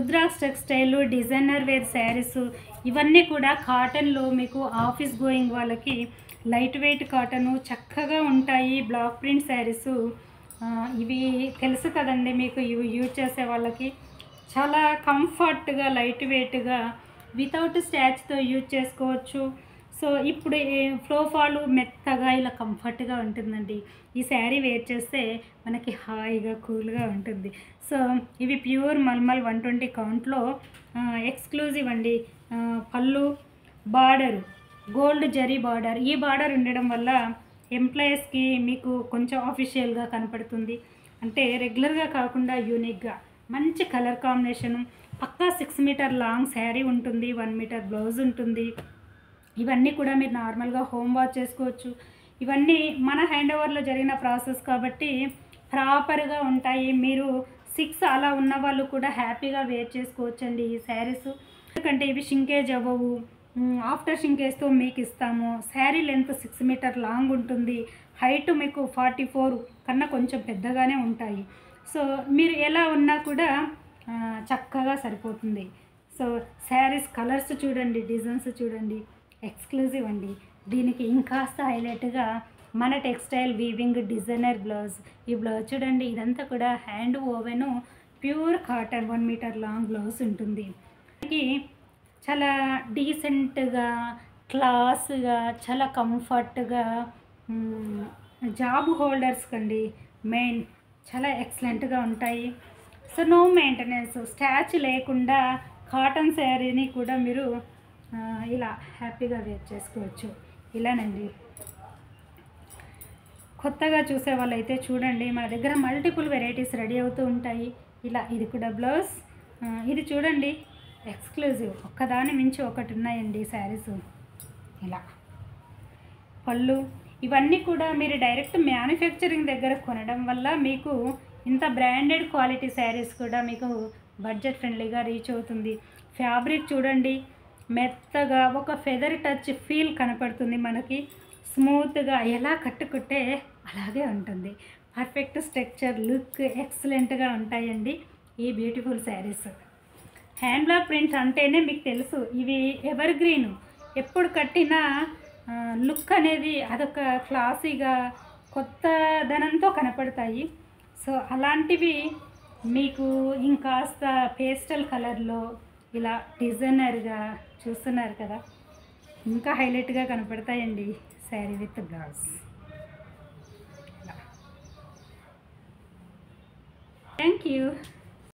రుద్రాక్ష textile designer wear saris ఇవన్నీ కూడా కాటన్లో మీకు ఆఫీస్ గోయింగ్ వాళ్ళకి లైట్ వెయిట్ కాటను చక్కగా ఉంటాయి. బ్లాక్ ప్రింట్ శారీస్ ఇవి తెలుసు కదండి మీకు, ఇవి యూజ్ చేసే వాళ్ళకి చాలా కంఫర్ట్గా లైట్ వెయిట్గా వితౌట్ స్టాచ్తో యూజ్ చేసుకోవచ్చు. సో ఇప్పుడు ఫ్లోఫాలు మెత్తగా ఇలా కంఫర్ట్గా ఉంటుందండి. ఈ శారీ వేర్ చేస్తే మనకి హాయిగా కూల్గా ఉంటుంది. సో ఇవి ప్యూర్ మల్మల్ 120 కౌంట్లో ఎక్స్క్లూజివ్ అండి. పళ్ళు బార్డర్ గోల్డ్ జరీ బార్డర్, ఈ బార్డర్ ఉండడం వల్ల ఎంప్లాయీస్కి మీకు కొంచెం ఆఫీషియల్గా కనపడుతుంది. అంటే రెగ్యులర్గా కాకుండా యూనిక్గా మంచి కలర్ కాంబినేషను. పక్కా 6 మీటర్ లాంగ్ శారీ ఉంటుంది, 1 మీటర్ బ్లౌజ్ ఉంటుంది. ఇవన్నీ కూడా మీరు నార్మల్గా హోమ్ వాష్ చేసుకోవచ్చు. ఇవన్నీ మన హ్యాండ్ ఓవర్లో జరిగిన ప్రాసెస్ కాబట్టి ప్రాపర్గా ఉంటాయి. మీరు 6 అలా ఉన్న వాళ్ళు కూడా హ్యాపీగా వేర్ చేసుకోవచ్చు అండి ఈ శారీస్. ఎందుకంటే ఇవి షింకేజ్ అవ్వవు. ఆఫ్టర్ షింకేజ్తో మీకు ఇస్తాము. శారీ లెంత్ 6 మీటర్ లాంగ్ ఉంటుంది. హైట్ మీకు 44 కన్నా కొంచెం పెద్దగానే ఉంటాయి. సో మీరు ఎలా ఉన్నా కూడా చక్కగా సరిపోతుంది. సో శారీస్ కలర్స్ చూడండి, డిజైన్స్ చూడండి, ఎక్స్క్లూజివ్ అండి. దీనికి ఇంకాస్త హైలైట్గా మన టెక్స్టైల్ వీవింగ్ డిజైనర్ బ్లౌజ్. ఈ బ్లౌజ్ చూడండి, ఇదంతా కూడా hand woven pure cotton 1 metre long blouse ఉంటుంది. దీనికి చాలా డీసెంట్గా క్లాస్గా చాలా కంఫర్ట్గా జాబ్ హోల్డర్స్ కండి మెయిన్ చాలా ఎక్సలెంట్గా ఉంటాయి. సో నో మెయింటెనెన్స్, స్టాచ్ లేకుండా కాటన్ శారీని కూడా మీరు ఇలా హ్యాపీగా వేర్ చేసుకోవచ్చు. ఇలానండి. కొత్తగా చూసే వాళ్ళైతే చూడండి, మన దగ్గర మల్టిపుల్ వెరైటీస్ రెడీ అవుతూ ఉంటాయి. ఇలా ఇది కూడా బ్లౌజ్. ఇది చూడండి ఎక్స్క్లూజివ్, ఒక్కదాని మించి ఒకటి ఉన్నాయండి శారీస్. ఇలా పళ్ళు ఇవన్నీ కూడా మీరు డైరెక్ట్ మ్యానుఫ్యాక్చరింగ్ దగ్గర కొనడం వల్ల మీకు ఇంత బ్రాండెడ్ క్వాలిటీ శారీస్ కూడా మీకు బడ్జెట్ ఫ్రెండ్లీగా రీచ్ అవుతుంది. ఫ్యాబ్రిక్ చూడండి, మెత్తగా ఒక ఫెదర్ టచ్ ఫీల్ కనపడుతుంది మనకి. స్మూత్గా ఎలా కట్టుకుంటే అలాగే ఉంటుంది. పర్ఫెక్ట్ స్ట్రక్చర్, లుక్ ఎక్సలెంట్గా ఉంటాయండి ఈ beautiful saris. Hand block prints అంటేనే మీకు తెలుసు, ఇవి ఎవర్ గ్రీన్, ఎప్పుడు కట్టినా లుక్ అనేది అదొక క్లాసీగా కొత్తదనంతో కనపడతాయి. సో అలాంటివి మీకు ఇంకాస్త పేస్టల్ కలర్లో ఇలా డిజైనర్గా చూస్తున్నారు కదా, ఇంకా హైలైట్గా కనపడతాయండి sari with blouse. Thank you.